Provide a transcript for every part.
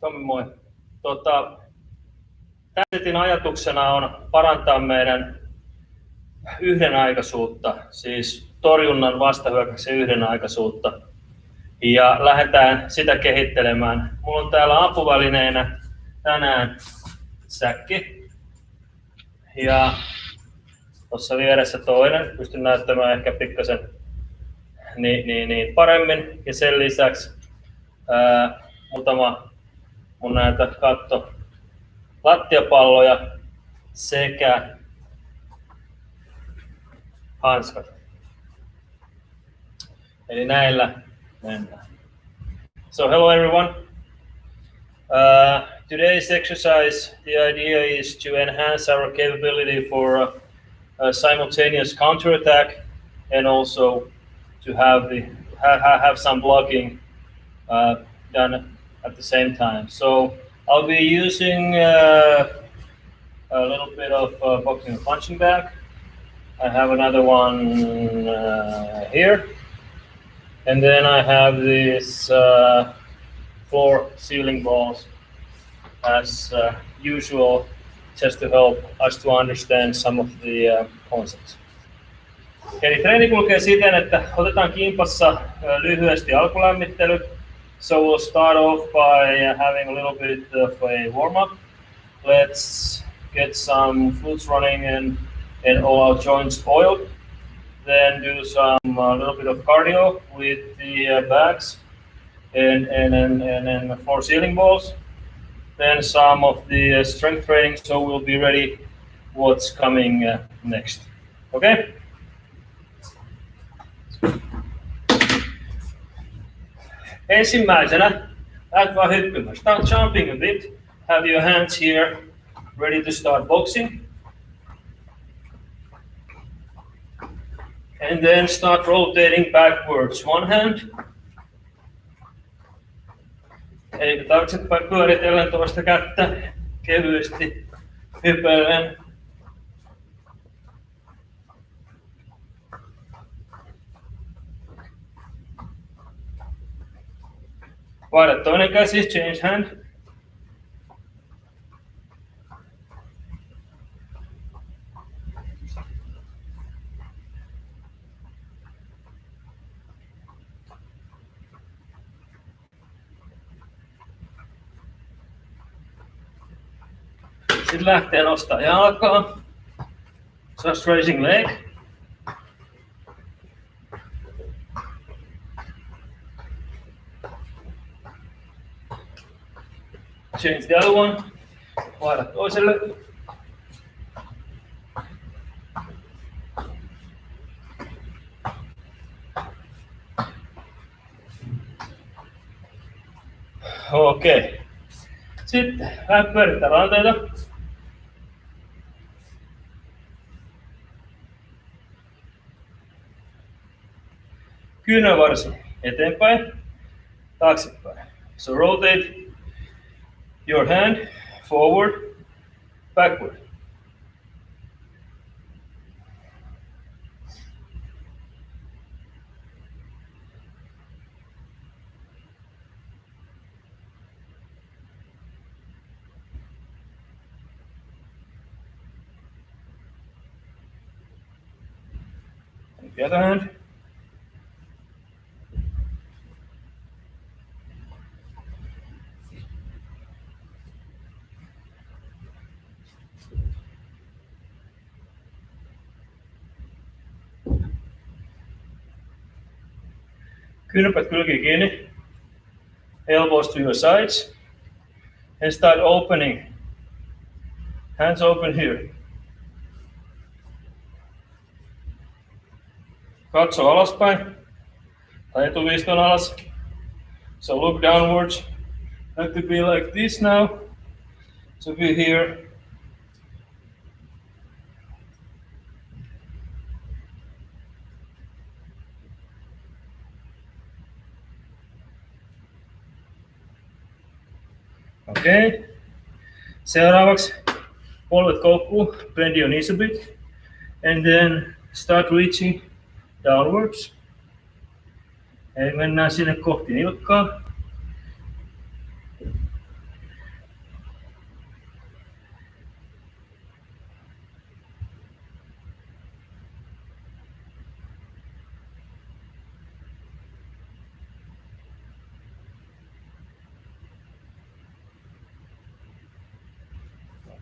Tommi, moi. Tämän setin ajatuksena on parantaa meidän yhdenaikaisuutta, siis torjunnan, vastahyökkäyksen yhdenaikaisuutta. Ja lähdetään sitä kehittelemään. Mulla on täällä apuvälineinä tänään säkki. Ja tuossa vieressä toinen. Pystyn näyttämään ehkä pikkasen paremmin. Ja sen lisäksi muutama mun näitä katto-lattiapalloja sekä hanskat. Eli näillä mennään. So hello everyone. Today's exercise, the idea is to enhance our capability for a simultaneous counterattack and also to have some blocking done at the same time. So I'll be using a little bit of boxing and punching bag. I have another one here. And then I have these floor ceiling balls as usual, just to help us to understand some of the concepts. Eli treeni kulkee siten, että otetaan kimpassa lyhyesti alkulämmittely. So we'll start off by having a little bit of a warm-up. Let's get some fluids running and all our joints oiled. Then do some little bit of cardio with the bags and floor ceiling balls. Then some of the strength training, so we'll be ready what's coming next. Okay? Ensimmäisenä lähdet vaan hyppymään. Start jumping a bit. Have your hands here ready to start boxing. And then start rotating backwards. One hand. Eli taaksepäin pyöritellen toista kättä kevyesti hypellen. Vaihda toinen käsi, change hand. Sitten lähtee nostaa jalkaa. Just raising leg. Change the other one. Vaihda toiselle. Okei. Sitten vähän pyörittää ranteita. Kyynärvarsi eteenpäin, taaksepäin. So rotate your hand forward, backward. And the other hand. Kyynärpäät kylkiin kiinni, elbows to your sides, and start opening. Hands open here. Katso alaspäin, tai etuviiston alas. So look downwards. Have to be like this now. So be here. Okay. Seuraavaksi polvet koukkuun, bend your knees a bit, and then start reaching downwards. Eli mennään sinne kohti nilkkaa.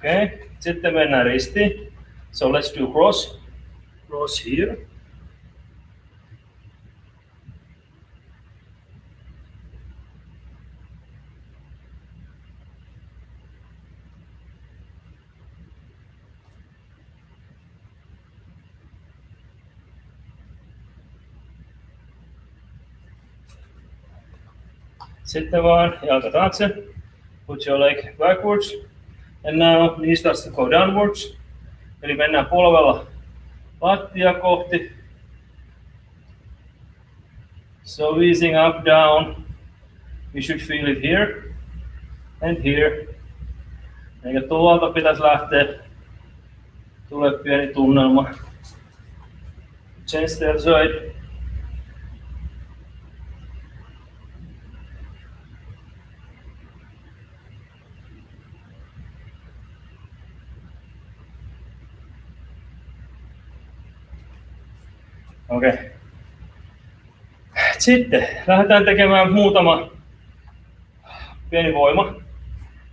Okay. Sitten mennään ristiin. So let's do cross here. Sitten vaan jalka taakse. Put your leg backwards. And now knee starts to go downwards. Eli mennään polvella lattia kohti. So easing up, down. You should feel it here and here. Eikä tuolta pitäisi lähteä. Tulee pieni tunnelma. Change the other side. Okei. Sitten lähdetään tekemään muutama pieni voima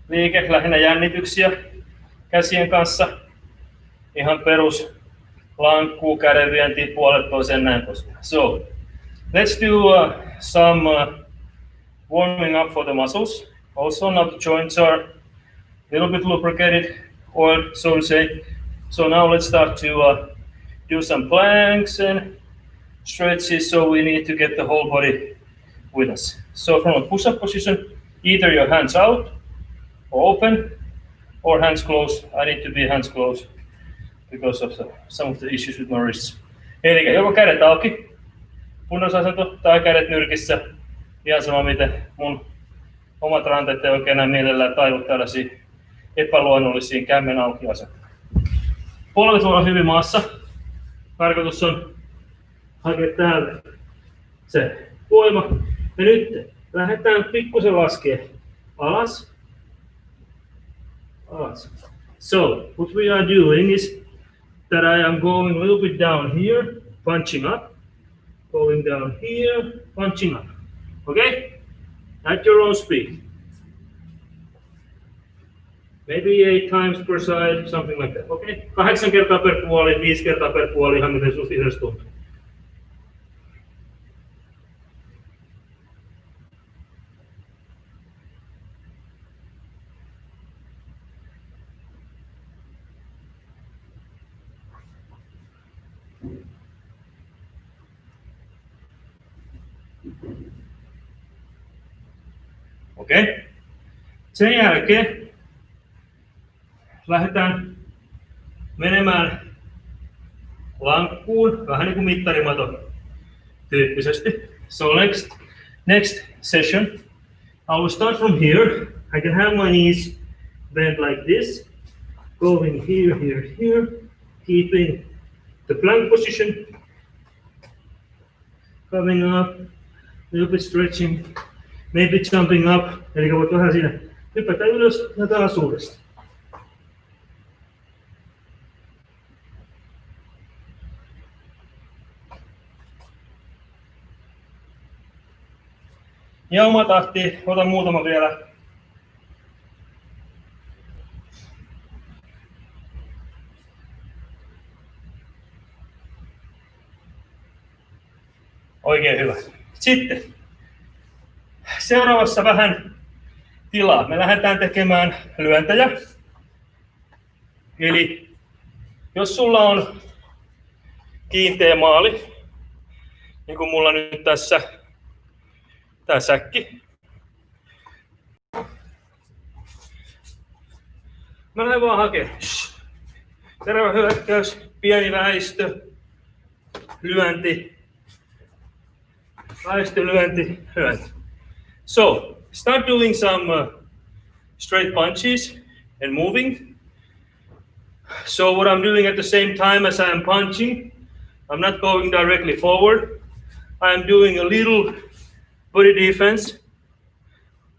liike, lähinnä jännityksiä käsien kanssa. Ihan perus lankkuu, kädenvienti, puolet toiseen näin poispäin. So, let's do some warming up for the muscles. Also now the joints are a little bit lubricated, oiled, so to say. So now let's start to do some planks and stretches, so we need to get the whole body with us. So from a push-up position, either your hands out or open, or hands closed. I need to be hands closed because of some of the issues with my wrists. Eli joko kädet auki, punnasasento, tai kädet nyrkissä. Ihan sama miten mun omat ranteet ei oikein enää mielellään taivu tällaisiin epäluonnollisiin kämmen auki asentoihin. Polvet on hyvin maassa. Tarkoitus on hakea täältä se voima. Ja nyt lähdetään pikkusen laskea alas. Alas. So, what we are doing is that I am going a little bit down here, punching up. Going down here, punching up. Okay? At your own speed. Maybe 8 times per side, something like that. Okay? 8 kertaa per puoli, 5 kertaa per puoli, ihan miten susta itse tuntuu. Okei. Okay. Sen jälkeen lähdetään menemään lankkuun, vähän niin kuin mittarimaton tyyppisesti. So next session, I will start from here. I can have my knees bent like this, going here, here, here, keeping the plank position, coming up, a little bit stretching, maybe jumping up, eli voit vähän siinä hypätä ylös ja taas uudestaan. Ja oma tahti, otan muutama vielä. Oikein hyvä. Sitten seuraavassa vähän tilaa. Me lähdetään tekemään lyöntejä. Eli jos sulla on kiinteä maali, niin kuin mulla nyt tässä, tää säkki. Mä lähden vaan hakemaan. Terve hyökkäys, pieni väistö, lyönti, väistö, lyönti, lyönti. So, start doing some straight punches and moving. So what I'm doing at the same time as I am punching, I'm not going directly forward. I am doing a little body defense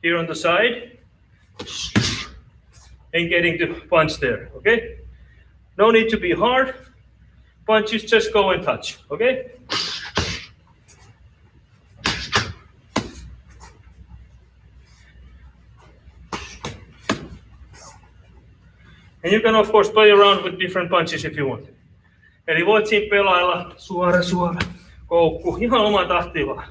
here on the side and getting to punch there, okay? No need to be hard. Punches, just go and touch, okay? And you can of course play around with different punches if you want. Eli voit siinä pelailla suora, koukku, ihan omaan tahtiin vaan.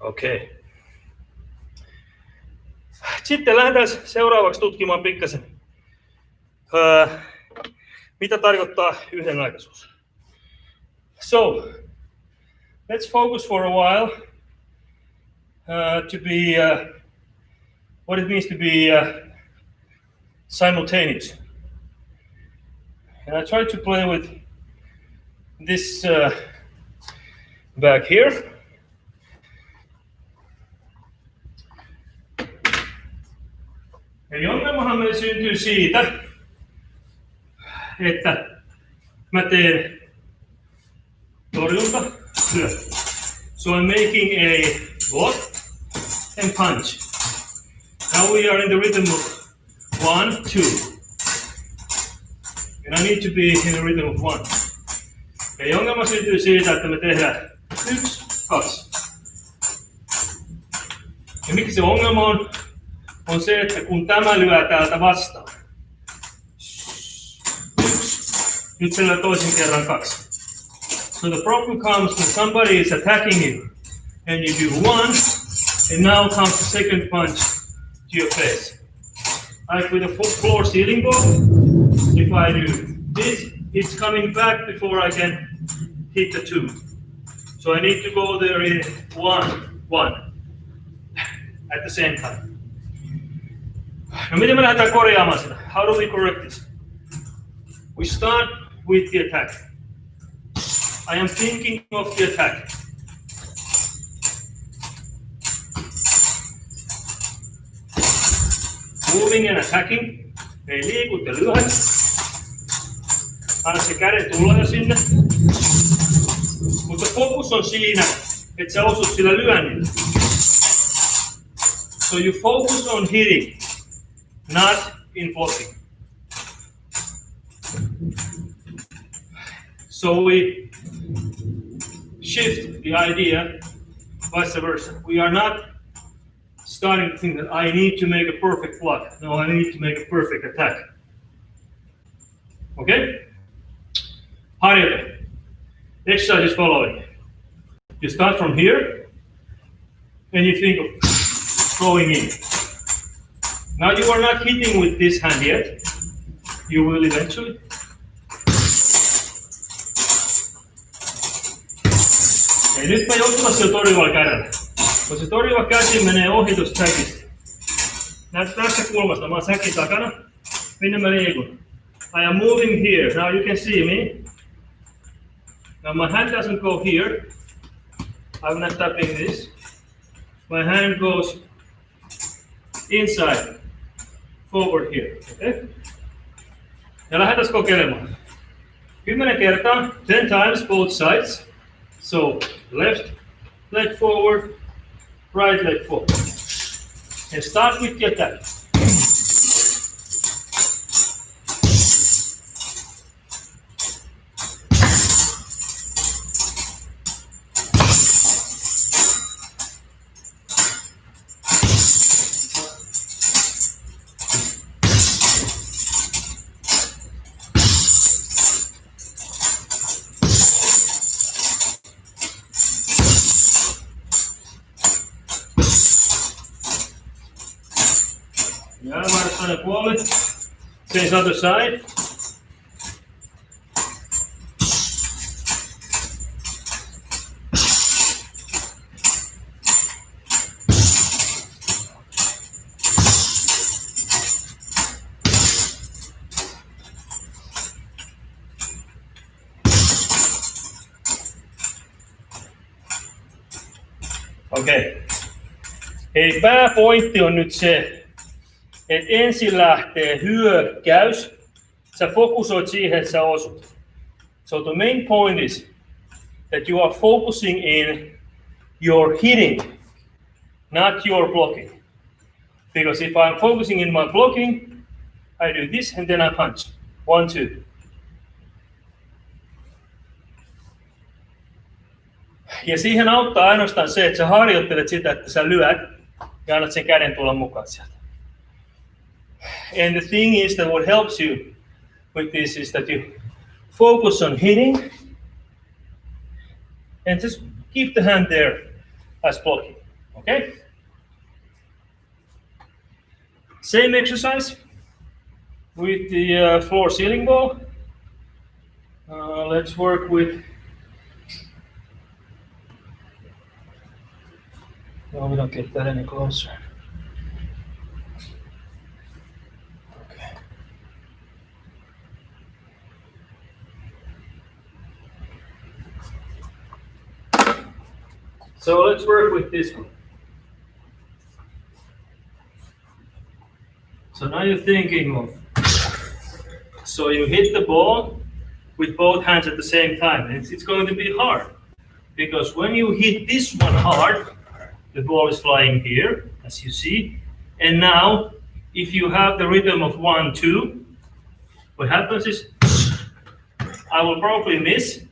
Okei. Sitten lähdetään seuraavaksi tutkimaan pikkasen, mitä tarkoittaa yhdenaikaisuus. So, let's focus for a while to be what it means to be simultaneous. And I try to play with this back here. Eli ongelmahan meillä syntyy siitä, että mä teen torjunta, hyökkäys. So I'm making a block and punch. Now we are in the rhythm of 1, 2. And I need to be in the rhythm of 1. Eli ongelma syntyy siitä, että me tehdään 1, 2. Ja mikä se ongelma on se, että kun tämä lyö täältä vastaan. Nyt se lyö toisen kerran 2. So the problem comes when somebody is attacking you and you do 1 and now comes the second punch to your face. Like with a floor ceiling ball, if I do this, it's coming back before I can hit the 2. So I need to go there in 1 at the same time. No miten me lähdetään korjaamaan sitä? How do we correct this? We start with the attack. I am thinking of the attack. Moving and attacking. Ei liikut ja lyödä. Anna se käden tulla jo sinne. Mutta fokus on siinä, että sä osut sillä lyönnillä. So you focus on hitting. Not in blocking. So we shift the idea, vice versa. We are not starting to think that I need to make a perfect block. No, I need to make a perfect attack. Okay? Harjoite. Exercise is following. You start from here and you think of going in. Now you are not hitting with this hand yet. You will eventually. Ja nyt mä joudun sillä torjuvalla kädellä. Kun se torjuva käsi menee ohi tuosta säkistä. Näet tästä kulmasta, mä oon säkin takana. Minne mä liikun? I am moving here. Now you can see me. Now my hand doesn't go here. I'm not tapping this. My hand goes inside. Forward here, okay? Ja lähdetään kokeilemaan. 10 kertaa, 10 times both sides. So left leg forward, right leg forward. And start with the attack. Yeah, vaihdetaan puoli. Change other side. Okay. Eli pääpointti on nyt se, että ensin lähtee hyökkäys. Sä fokusoit siihen, että sä osut. So the main point is that you are focusing in your hitting, not your blocking. Because if I'm focusing in my blocking, I do this and then I punch. 1, 2. Ja siihen auttaa ainoastaan se, että sä harjoittelet sitä, että sä lyöt ja annat sen käden tulla mukaan sieltä. And the thing is that what helps you with this is that you focus on hitting and just keep the hand there as blocking. Okay? Same exercise with the floor ceiling ball. Let's work with. No, we don't get that any closer. Okay. So let's work with this one. So now you're thinking of, so you hit the ball with both hands at the same time. And it's going to be hard because when you hit this one hard, the ball is flying here, as you see. And now, if you have the rhythm of 1, 2, what happens is I will probably miss,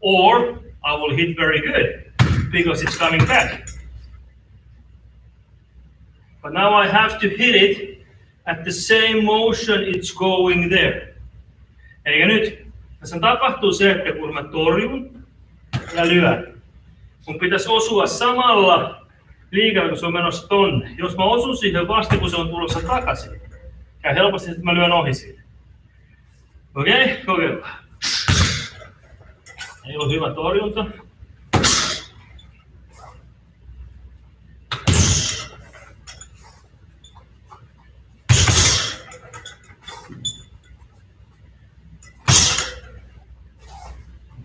or I will hit very good because it's coming back. But now I have to hit it at the same motion it's going there. Eli nyt tässä tapahtuu se, että kun mä torjun ja lyön, mun pitäisi osua samalla liikellä, kun se on menossa tonne. Jos mä osun siihen vasta, kun se on tulossa takaisin, käy helposti, että mä lyön ohi siitä. Okei, kokeillaan. Ei ole hyvä torjunta.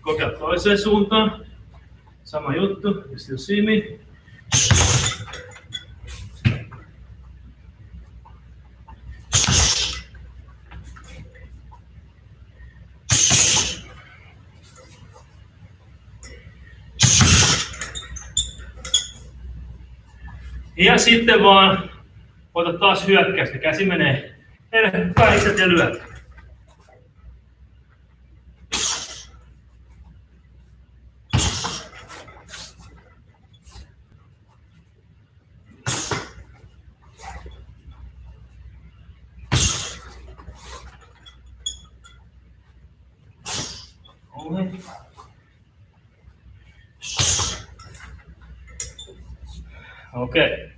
Kokeilla toiseen suuntaan. Sama juttu, you still see me. Ja sitten vaan ota taas hyökkäystä. Käsi menee päiset ja lyöt. Okay.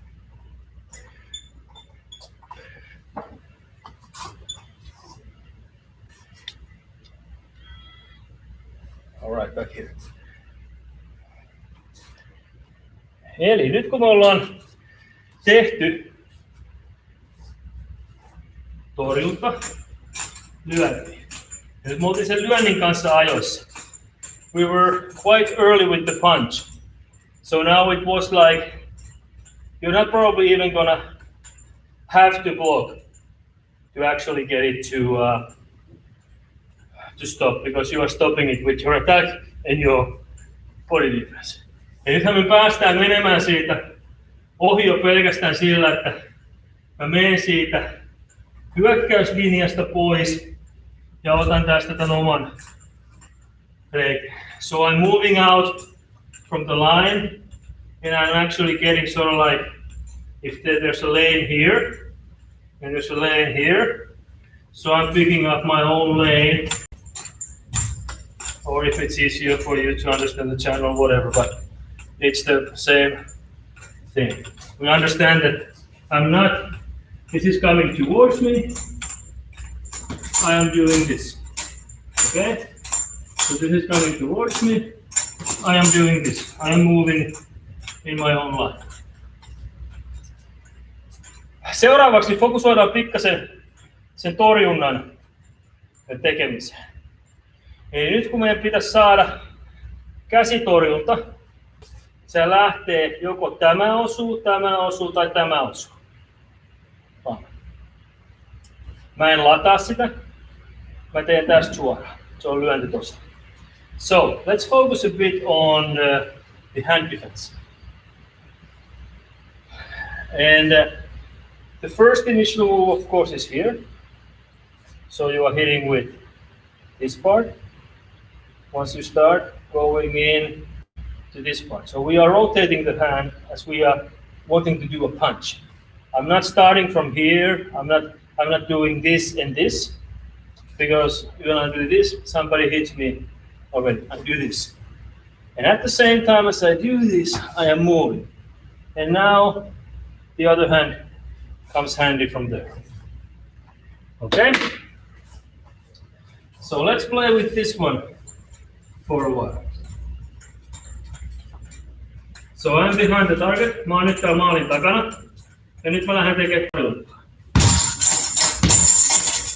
All right, back here. Eli nyt kun me ollaan tehty torjunta, lyönti. Nyt me oltiin sen lyönnin kanssa ajoissa. We were quite early with the punch. So now it was like, you're not probably even gonna have to block to actually get it to stop, because you are stopping it with your attack and your body defense. Ja nythän me päästään menemään siitä ohi jo pelkästään sillä, että mä menen siitä hyökkäyslinjasta pois ja otan tästä tämän oman reikin. So I'm moving out from the line and I'm actually getting sort of like, if there's a lane here and there's a lane here, so I'm picking up my own lane, or if it's easier for you to understand the channel, whatever, but it's the same thing. We understand that this is coming towards me, I am doing this, okay? So this is coming towards me, I am doing this, I am moving in my own line. Seuraavaksi fokusoidaan pikkasen sen torjunnan tekemiseen. Eli nyt kun meidän pitäisi saada käsitorjunta se lähtee joko tämä osuu tai tämä osuu. Mä en lataa sitä. Mä teen tästä suoraan. Se on lyönti tosta. So, let's focus a bit on the hand defense. And the first initial move, of course, is here. So you are hitting with this part. Once you start going in to this part. So we are rotating the hand as we are wanting to do a punch. I'm not starting from here. I'm not doing this and this, because when I do this, somebody hits me already. I do this. And at the same time as I do this, I am moving. And now the other hand comes handy from there. Okay? So let's play with this one for a while. So I'm behind the target. Mä oon nyt täällä maalin takana. Ja nyt mä lähden tekemään torjuntaa.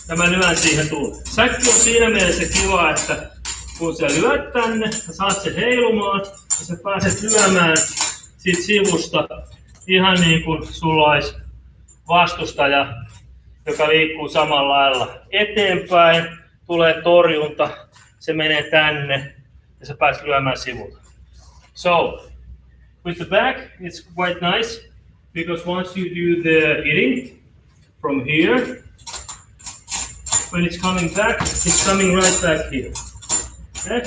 Ja mä lyön siihen tuuleen. Säkki on siinä mielessä kiva, että kun sä lyöt tänne, sä saat sen heilumaan ja sä pääset lyömään siitä sivusta ihan niin kuin sulla olisi vastustaja, joka liikkuu samalla lailla eteenpäin. Tulee torjunta, se menee tänne ja sä pääset lyömään sivulta. So, with the back, it's quite nice because once you do the hitting from here, when it's coming back, it's coming right back here. Okay?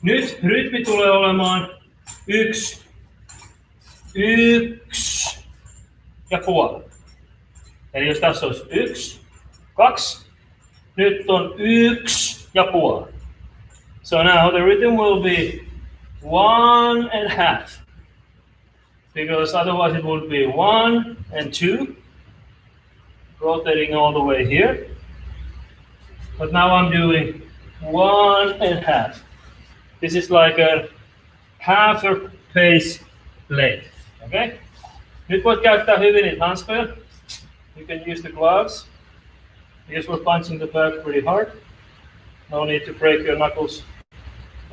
Nyt rytmi tulee olemaan 1, 1 ja puoli. Eli jos tässä olisi 1, 2, nyt on 1 ja puoli. So now the rhythm will be 1.5, because otherwise it would be 1 and 2, rotating all the way here. But now I'm doing 1.5. This is like a half a pace blade. Okay? Nyt voit käyttää hyvin niitä hanskoja. You can use the gloves, because we're punching the bag pretty hard. No need to break your knuckles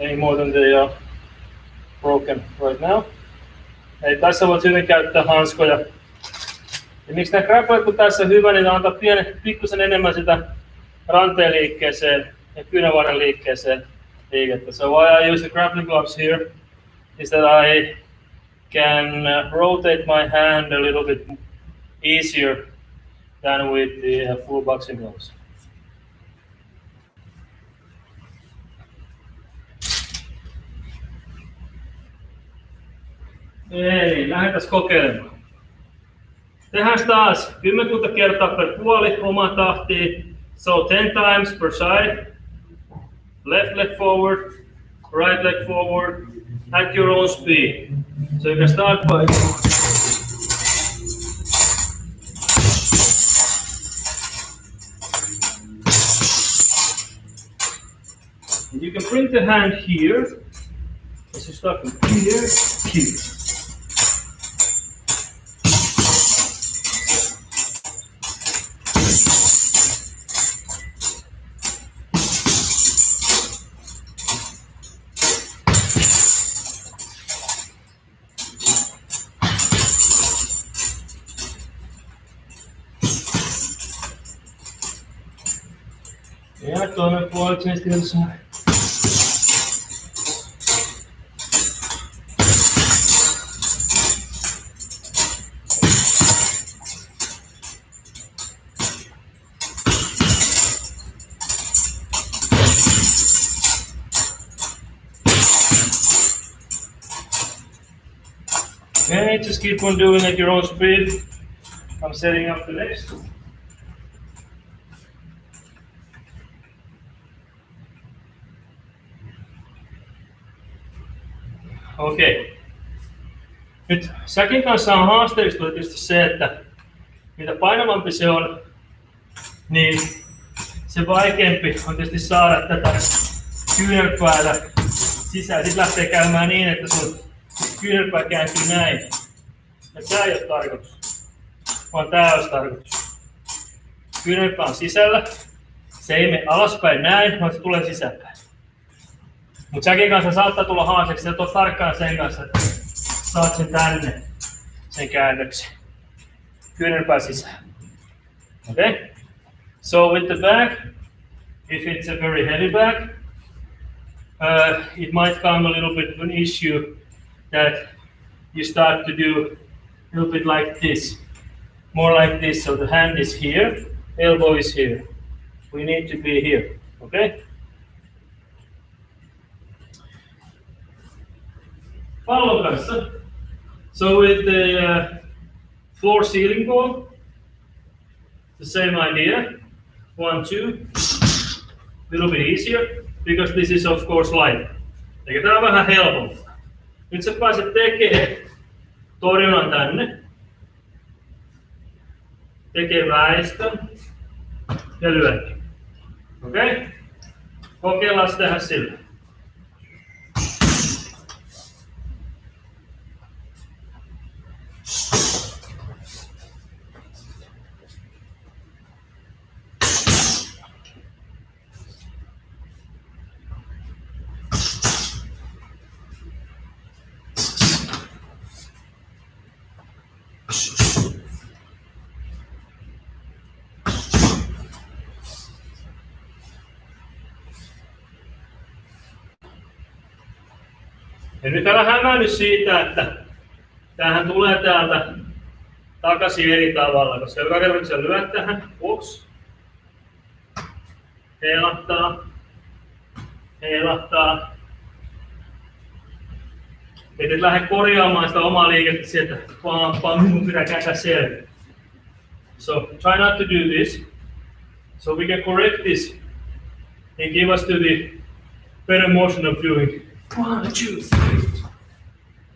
any more than they are broken right now. Eli tässä voit hyvin käyttää hanskoja. Ja miksi tämä grappling, kun tässä on hyvä, niin antaa pikkusen enemmän sitä ranteen liikkeeseen ja kyynärvarren liikkeeseen liikettä. So why I use the grappling gloves here is that I can rotate my hand a little bit easier than with the full boxing gloves. Eli lähdetään kokeilemaan. Tehdään taas 10 kertaa per puoli omaa tahtiin. So 10 times per side. Left leg forward, right leg forward, at your own speed. So you can start by and you can bring the hand here. As you start from here, here. Ja toinen puoli chestin side. Okay, just keep on doing at your own speed. I'm setting up the next. Okei. Nyt säkin kanssa on haasteellista tietysti se, että mitä painavampi se on, niin se vaikeampi on tietysti saada tätä kyynärpäätä sisään. Sitten lähtee käymään niin, että sun kyynärpää kääntyy näin. Ja tää ei ole tarkoitus, vaan tää olisi tarkoitus. Kyynärpää on sisällä. Se ei mene alaspäin näin, vaan se tulee sisäpäin. Mut säkin kanssa saattaa tulla haasteeksi, että oot tarkkaan sen kanssa, että saat sen tänne, sen käännöksen. Kyynärpää sisään. Okay? So with the back, if it's a very heavy back, it might come a little bit of an issue that you start to do a little bit like this. More like this, so the hand is here, elbow is here. We need to be here, okay? Pallon kanssa. So with the floor ceiling ball, the same idea. 1, 2, a little bit easier, because this is of course light. Eli tää on vähän helpompaa. Nyt sä pääset tekemään torjunnan tänne. Tekee väistön ja lyönti. Okei? Okay? Kokeillaan tehdä sillä. Ja nyt älä hämänny siitä, että tämähän tulee täältä takaisin eri tavalla, koska joka kerta kun sä lyöt tähän, heilahtaa. Et lähde korjaamaan sitä omaa liikettä sieltä, vaan minun pitää kääntää selkeä. So try not to do this, so we can correct this and give us to the better motion of doing 1, 2, 3.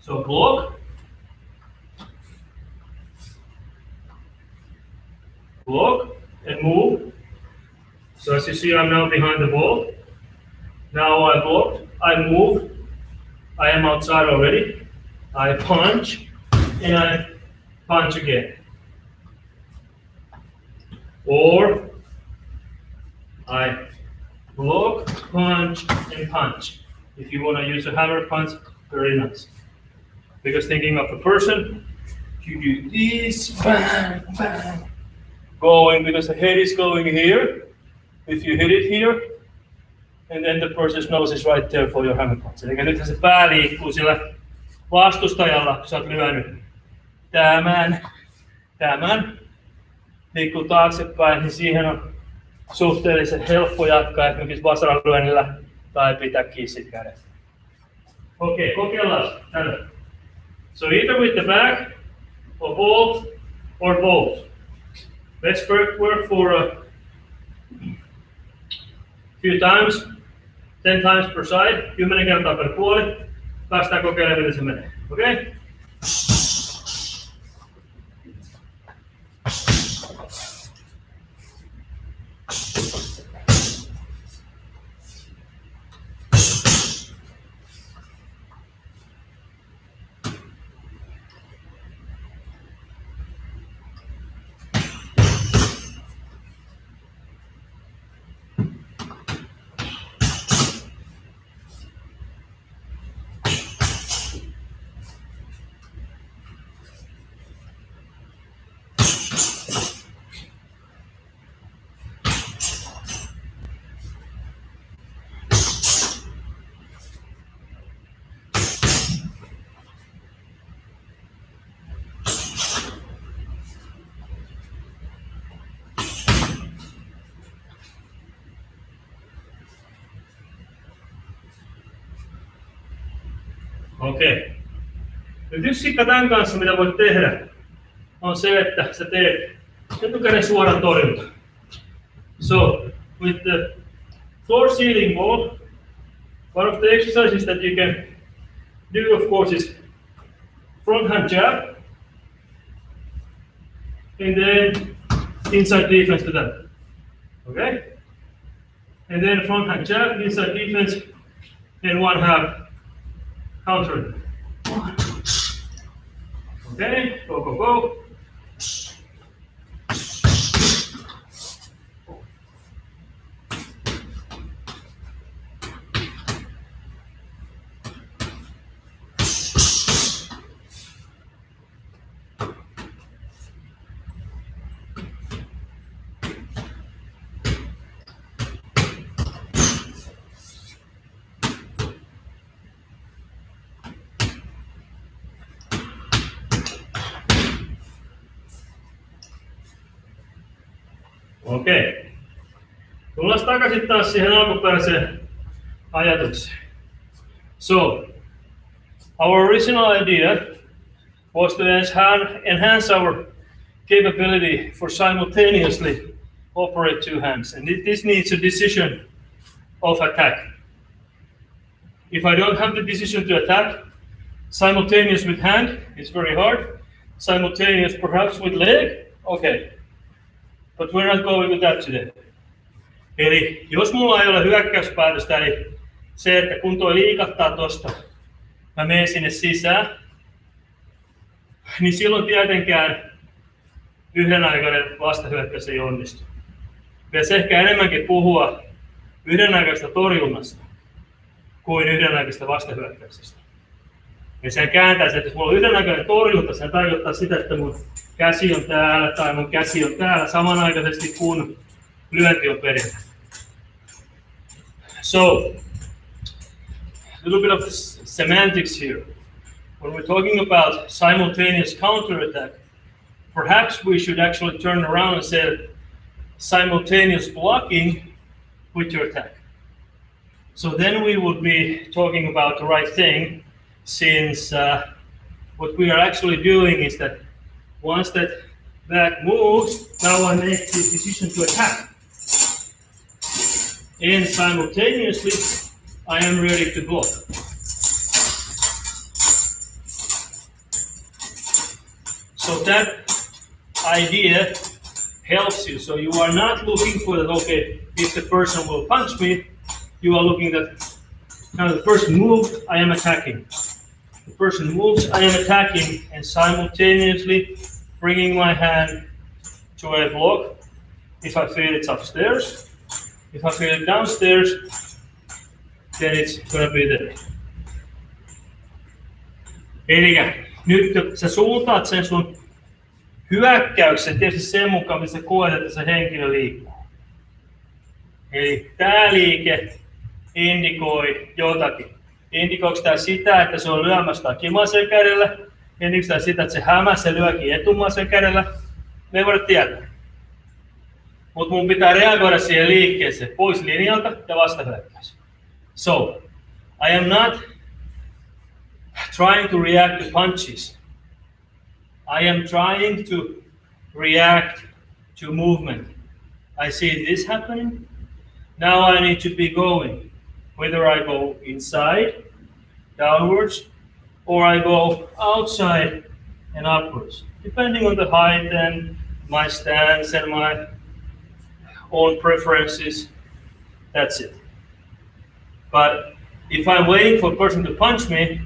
So block and move. So as you see, I'm now behind the ball. Now I blocked, I moved, I am outside already. I punch and I punch again. Or I block, punch and punch. If you want to use a hammer punch, very nice. Because thinking of a person, you do this, bang, bang, going, because the head is going here. If you hit it here, and then the person's nose is right there for your hammer punch. Eli nythän se pää liikkuu sillä vastustajalla, kun sä oot lyönyt tämän liikkuu taaksepäin, niin siihen on suhteellisen helppo jatkaa esimerkiksi vasaralyönnillä tai pitää kiinni kädet. Okei, kokeillaan tällä. So either with the back, or both, or both. Let's work for a few times, 10 times per side, 10 kertaa per puoli. Päästään kokeilemaan, miten se menee. Okei? Okay? Okei. Nyt yksi sikka tämän kanssa, mitä voit tehdä, on se, että sä teet etukäden suoran torjunta. So, with the floor ceiling ball, one of the exercises that you can do, of course, is front hand jab, and then inside defense to that. Okay? And then front hand jab, inside defense, and one half counter it. 1, 2. Okay, go. Okei. Tullaan takaisin taas siihen alkuperäiseen ajatukseen. So, our original idea was to enhance our capability for simultaneously operate two hands. And this needs a decision of attack. If I don't have the decision to attack, simultaneous with hand, it's very hard. Simultaneous perhaps with leg, okay. But we're not going with that today. Eli jos mulla ei ole hyökkäyspäätöstä, eli se, että kun toi liikahtaa tosta, mä menen sinne sisään, niin silloin tietenkään yhdenaikainen vastahyökkäys ei onnistu. Pitäisi ehkä enemmänkin puhua yhdenaikaisesta torjunnasta kuin yhdenaikaisesta vastahyökkäyksestä. Ja sen kääntäisi, että jos mulla on yhdenaikainen torjunta, se tarkoittaa sitä, että mun käsi on täällä tai mun käsi on täällä samanaikaisesti kun lyönti on perillä. So, a little bit of semantics here. When we're talking about simultaneous counterattack, perhaps we should actually turn around and say simultaneous blocking with your attack. So then we would be talking about the right thing, since what we are actually doing is that once that back moves, now I make the decision to attack. And simultaneously, I am ready to block. So that idea helps you. So you are not looking for that, okay, if the person will punch me, you are looking at kind of the person moves, I am attacking. The person moves, I am attacking, and simultaneously bringing my hand to a block. If I feel it's upstairs, if I feel it downstairs, then it's gonna be there. Eli nyt sä suuntaat sen sun hyökkäyksen tietysti sen mukaan, missä sä koet, että se henkilö liikkuu. Eli tää liike indikoi jotakin. Indikoiko tää sitä, että se on lyömässä takimaisen kädellä? Indikoiko tää sitä, että se hämässä se lyökin etumaisen kädellä? Me ei voida tietää. Mutta mun pitää reagoida siihen liikkeeseen pois linjalta ja vastahyökkäys. So, I am not trying to react to punches. I am trying to react to movement. I see this happening. Now I need to be going. Whether I go inside, downwards, or I go outside and upwards, depending on the height and my stance and my own preferences. That's it. But if I'm waiting for a person to punch me,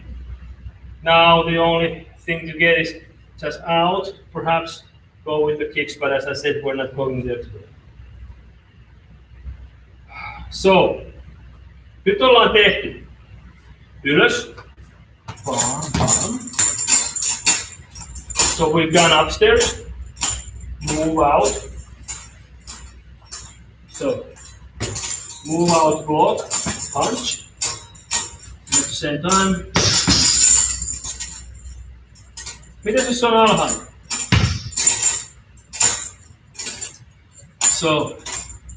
now the only thing to get is just out, perhaps go with the kicks, but as I said, we're not going there today. So, nyt ollaan tehty ylös, bam, bam. So we've gone upstairs, move out. So, move out, block, punch. At the same time. Mitäs jos on alhaalla? So,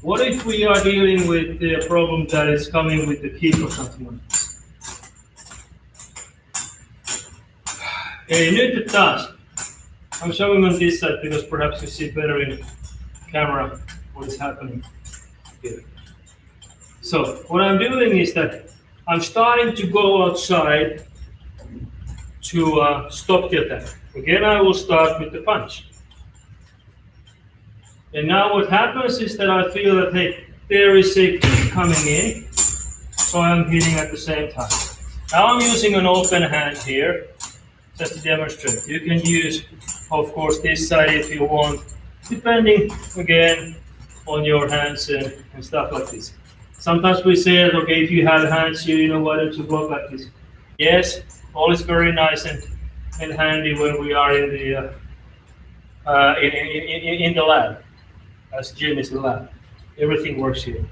what if we are dealing with the problem that is coming with the kick or something like that? Eli nyt taas. I'm showing on this side because perhaps you see better in camera what is happening here. So, what I'm doing is that I'm starting to go outside to stop the attack. Again, I will start with the punch. And now what happens is that I feel that, hey, there is a kick coming in, so I'm hitting at the same time. Now I'm using an open hand here, just to demonstrate. You can use, of course, this side if you want, depending, again, on your hands and stuff like this. Sometimes we say that, okay, if you have hands here, why don't you block like this? Yes, all is very nice and handy when we are in the in the lab, as gym is the lab. Everything works here.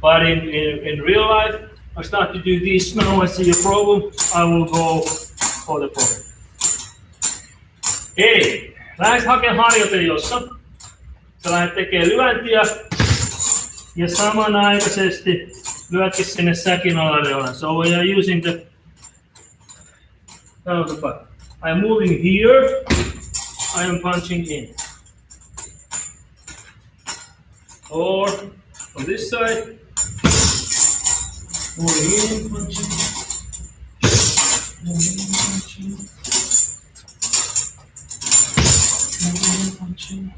But in real life, I start to do this. Now I see a problem, I will go for the problem. Eli lähes hakemaan harjoite, jossa Sä lähdet tekemään lyöntiä ja samanaikaisesti lyötkin sinne säkin alareunaan. So we are using the... I am moving here, I am punching in. Or on this side, moving in, punching, moving in, punching, moving in, punching.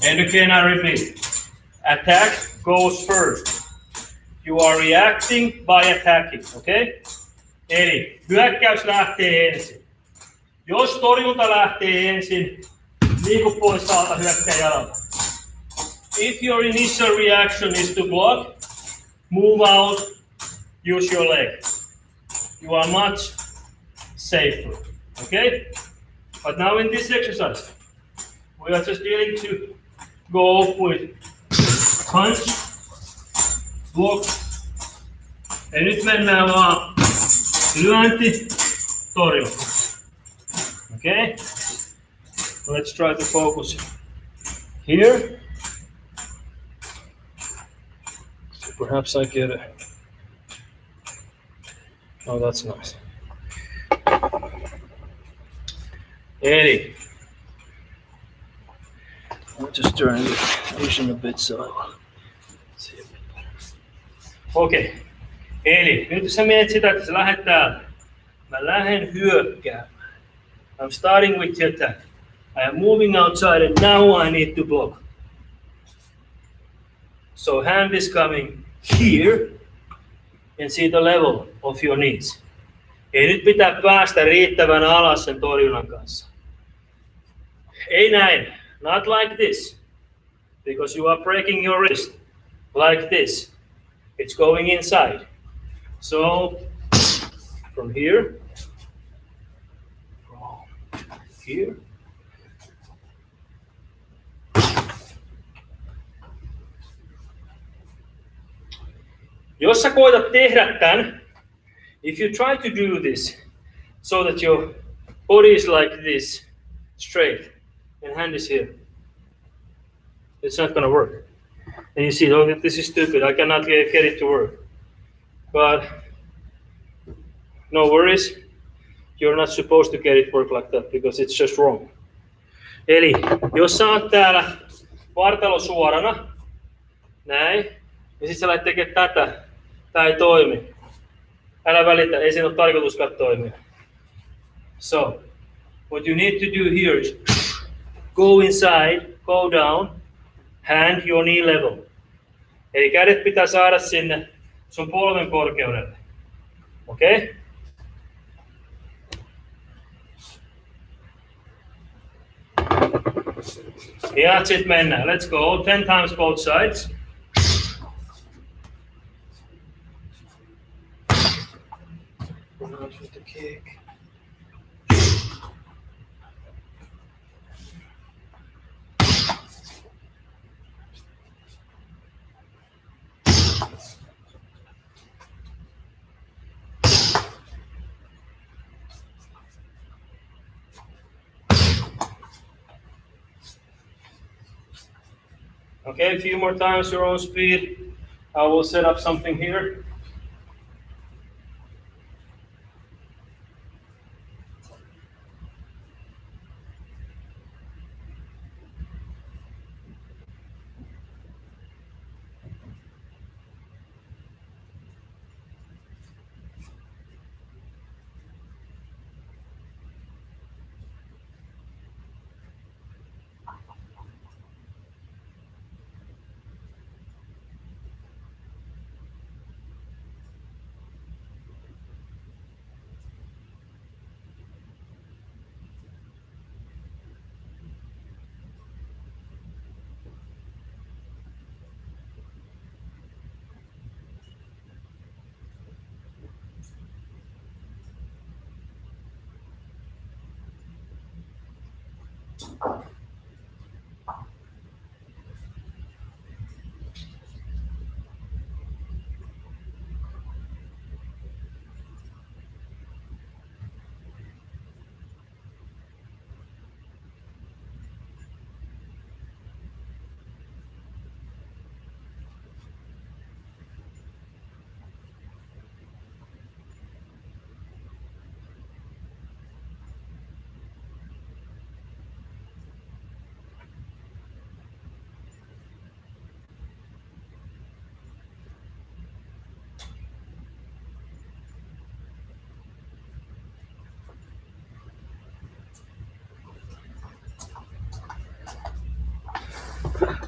And again, I repeat, attack goes first. You are reacting by attacking, okay? Eli hyökkäys lähtee ensin. Jos torjunta lähtee ensin, liiku pois alta, hyökkää jalalta. If your initial reaction is to block, move out, use your leg. You are much safer, okay? But now in this exercise, we are just dealing to go with punch, block, ja nyt mennään vaan lyönti, torjunta. Okay? Let's try to focus here. So perhaps I get it. Oh, that's nice. Eli, I'll just turn the vision a bit so I will see a bit better. Okay. Eli nyt sä mietit sitä, että sä lähdet täältä. Mä lähden hyökkäämään. I'm starting with the attack. I am moving outside and now I need to block. So hand is coming here and see the level of your knees. Ei nyt pitää päästä riittävän alas sen torjunnan kanssa. Ei näin. Not like this. Because you are breaking your wrist. Like this. It's going inside. So, from here, here, jos sä koetat tehdä tän, if you try to do this so that your body is like this, straight, and hand is here, it's not gonna work. And you see, oh, this is stupid, I cannot get it to work. But no worries, you're not supposed to get it work like that because it's just wrong. Eli jos sä oot täällä vartalo suorana, näin, ja sit sä lähdet tekemään tätä, tää ei toimi. Älä välitä, ei siinä ole tarkoituskaan toimia. So, what you need to do here is go inside, go down, hand your knee level. Eli kädet pitää saada sinne sun polven korkeudelle. Okei? Okay? Ja sit mennään. Let's go. 10 times both sides. With the kick. Okay, a few more times your own speed. I will set up something here.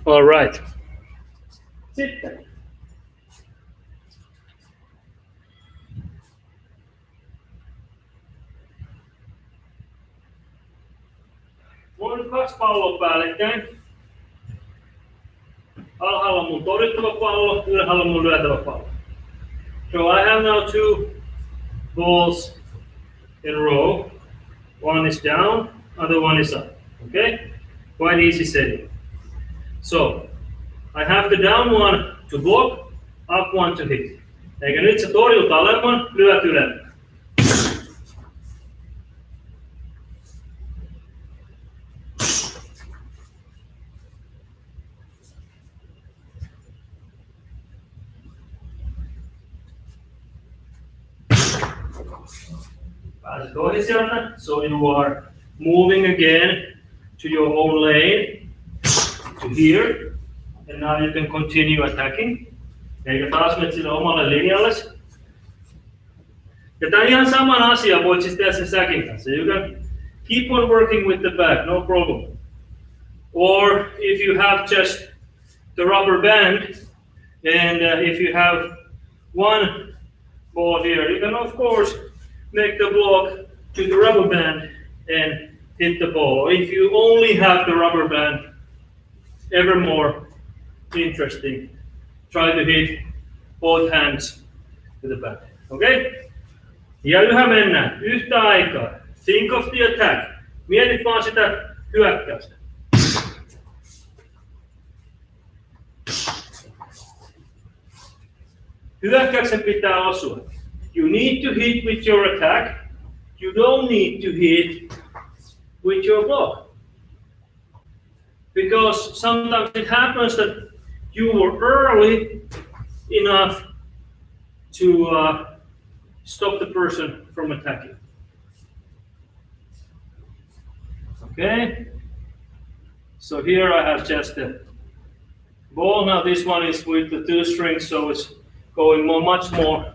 All right. Sitten. Mulla on nyt 2 palloa päällekkäin. Alhaalla on mun torjuttava pallo, ylhäällä on mun lyötävä pallo. So I have now 2 balls in a row. One is down, other one is up. Okay? Quite easy setting. So I have the down one to block, up one to hit. Eikä nyt sä torjut alemman, lyöt ylemmän. Pääset ohi sieltä, so you are moving again to your own lane, to here, and now you can continue attacking. Eikä taas menet sille omalle linjalle. Ja tää ihan saman asian voit siis tehdä sen säkin kanssa. You can keep on working with the back, no problem. Or if you have just the rubber band, and if you have one ball here, you can of course make the block to the rubber band and hit the ball. Or if you only have the rubber band, ever more interesting. Try to hit both hands to the back. Okay? Ja yhä mennään yhtä aikaa. Think of the attack. Mietit vaan sitä hyökkäystä. Hyökkäyksen pitää osua. You need to hit with your attack. You don't need to hit with your block. Because sometimes it happens that you were early enough to stop the person from attacking. Okay? So here I have just the ball. Now this one is with the 2 strings, so it's going much more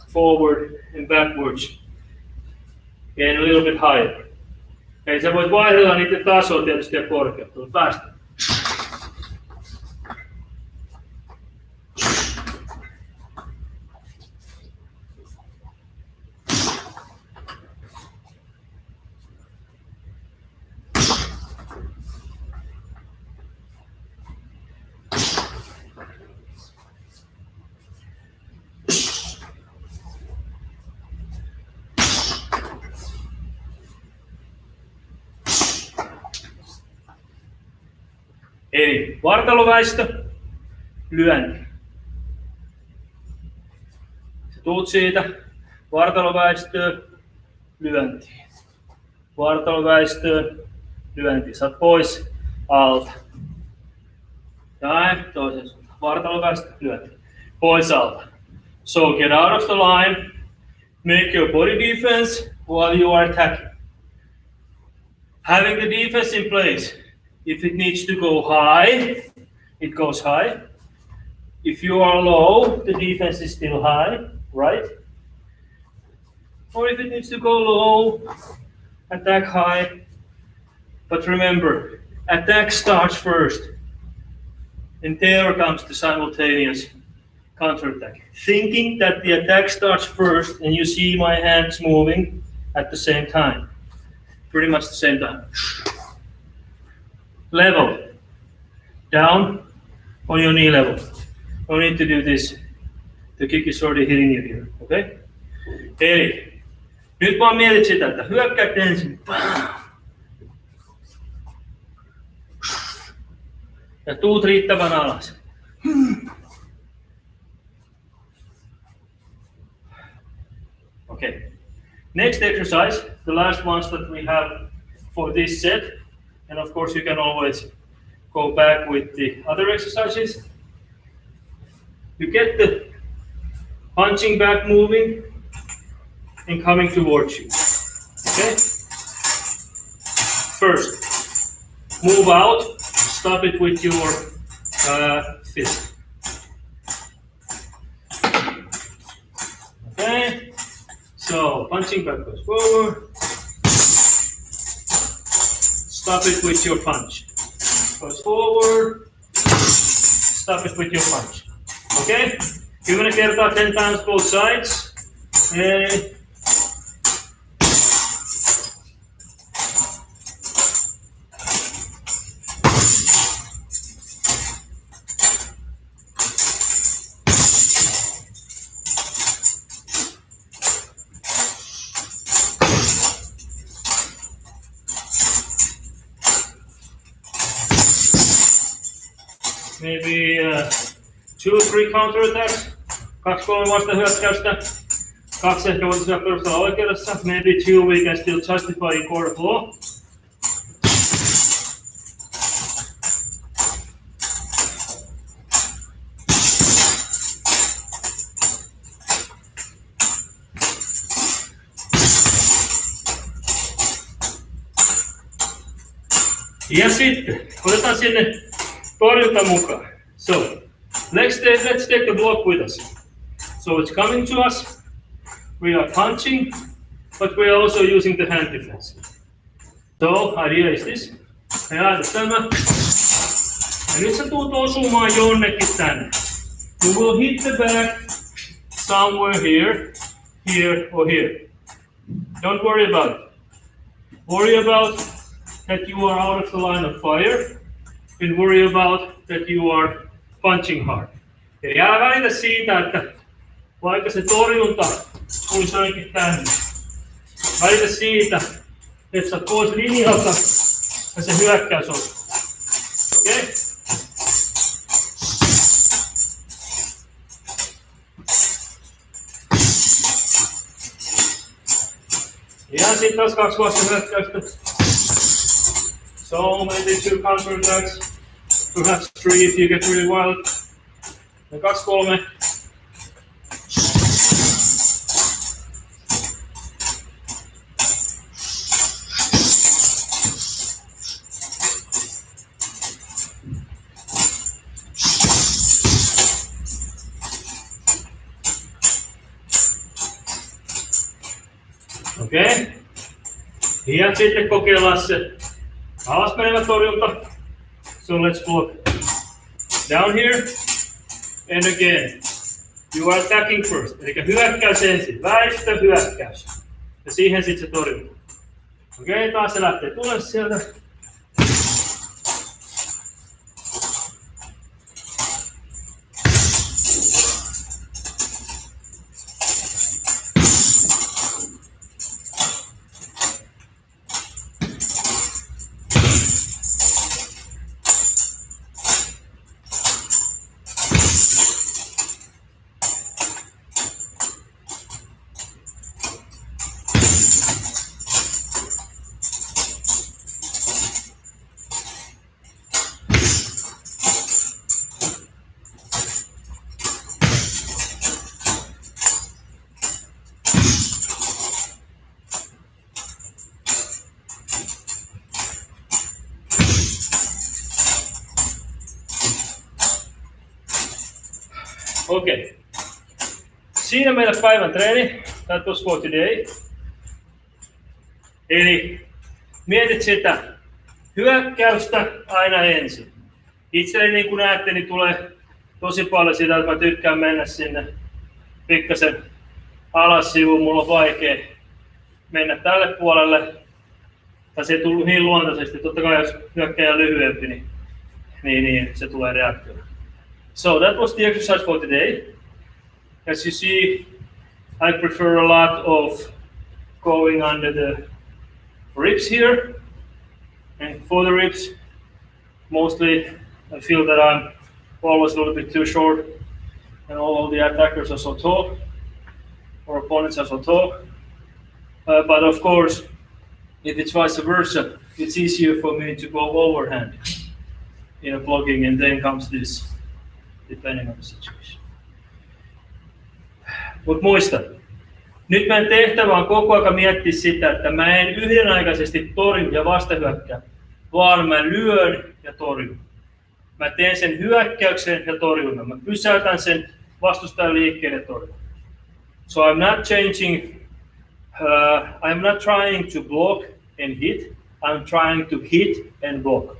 forward and backwards and a little bit higher. Eli sä voit vaihdella niiden tasoa tietysti ja korkeutta, mutta päästä. Eli vartaloväistö, lyönti. Sä tuut siitä, vartaloväistöön, lyöntiin. Vartaloväistöön, lyöntiin. Sä oot pois alta. Näin, toisen suuntaan. Vartaloväistö, lyönti. Pois alta. So get out of the line, make your body defense while you are attacking. Having the defense in place. If it needs to go high, it goes high. If you are low, the defense is still high, right? Or if it needs to go low, attack high. But remember, attack starts first. And there comes the simultaneous counterattack. Thinking that the attack starts first and you see my hands moving at the same time. Pretty much the same time. Level, down on your knee level. No need to do this. The kick is already hitting you here, okay? Eli nyt vaan mietit sitä, että hyökkäät ensin. Ja tuut riittävän alas. Okay. Next exercise, the last ones that we have for this set. And of course, you can always go back with the other exercises. You get the punching back moving and coming towards you. Okay? First, move out, stop it with your fist. Okay? So, punching back goes forward. Stop it with your punch. Goes forward, stop it with your punch. Okay? 10 kertaa, 10 times both sides. And maybe 2-3 counterattacks, 2-3 vastahyökkäystä, 2 ehkä voitaisiin vielä perustella oikeudessa, maybe 2 we can still justify in court of law. Ja sitten otetaan sinne torjunta mukaan. So, let's take the block with us. So it's coming to us. We are punching, but we are also using the hand defense. So, idea is this. Me ajatellaan tämä. Ja nyt sä tuut osumaan jonnekin tänne. You will hit the back somewhere here, here or here. Don't worry about it. Worry about that you are out of the line of fire. And worry about that you are punching hard. Eli älä välitä siitä, että vaikka se torjunta tulisi jotenkin tänne. Välitä siitä, että sä oot pois linjalta ja se hyökkäys on. Okei? Okay? Ja sitten taas 2 vastahyökkäystä. So maybe 2 counterattacks. Perhaps 3 if you get really wild. Ja 2-3. Okei. Okay. Ja sitten kokeillaan se alas menevä torjunta. So let's block down here and again. You are attacking first. Eli hyökkäys ensin, väistö, hyökkäys. Ja siihen sitten se torjunta. Okei, okay, taas se lähtee tulemaan sieltä. Okei. Okay. Siinä meillä päivän treeni. That was for today. Eli mietit sitä hyökkäystä aina ensin. Itselleni niin kuin näette, niin tulee tosi paljon sitä, että mä tykkään mennä sinne pikkasen alas sivuun. Mulla on vaikea mennä tälle puolelle. Tai se ei tullut niin luontaisesti. Totta kai jos hyökkäjä on lyhyempi, niin se tulee reaktiona. So that was the exercise for today. As you see, I prefer a lot of going under the ribs here. And for the ribs, mostly I feel that I'm always a little bit too short and all of the attackers are so tall, or opponents are so tall. But of course, if it's vice versa, it's easier for me to go overhand in a blocking, and then comes this, depending on the situation. Mutta muista, nyt meidän tehtävä on koko ajan miettiä sitä, että mä en yhdenaikaisesti torju ja vastahyökkää, vaan mä lyön ja torjun. Mä teen sen hyökkäyksen ja torjunnan. Mä pysäytän sen vastustajan liikkeen ja torjun. So I'm not changing, I'm not trying to block and hit, I'm trying to hit and block.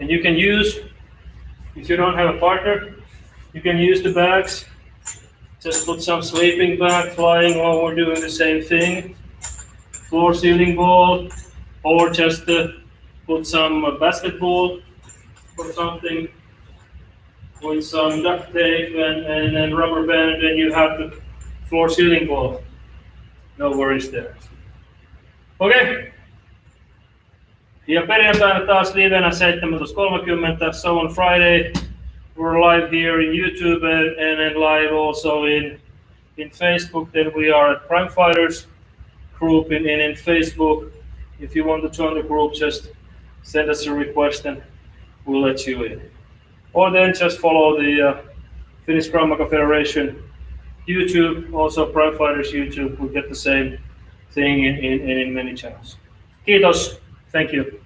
And you can use If you don't have a partner, you can use the bags. Just put some sleeping bag flying while we're doing the same thing. Floor ceiling ball, or just put some basketball or something with some duct tape and then rubber band, and you have the floor ceiling ball. No worries there. Okay. Ja perjantaina taas livenä 17.30. So on Friday we're live here in YouTube and then live also in Facebook. Then we are at Prime Fighters group in Facebook. If you want to join the group, just send us a request and we'll let you in. Or then just follow the Finnish Krav Maga Federation YouTube, also Prime Fighters YouTube. We get the same thing in many channels. Kiitos. Thank you.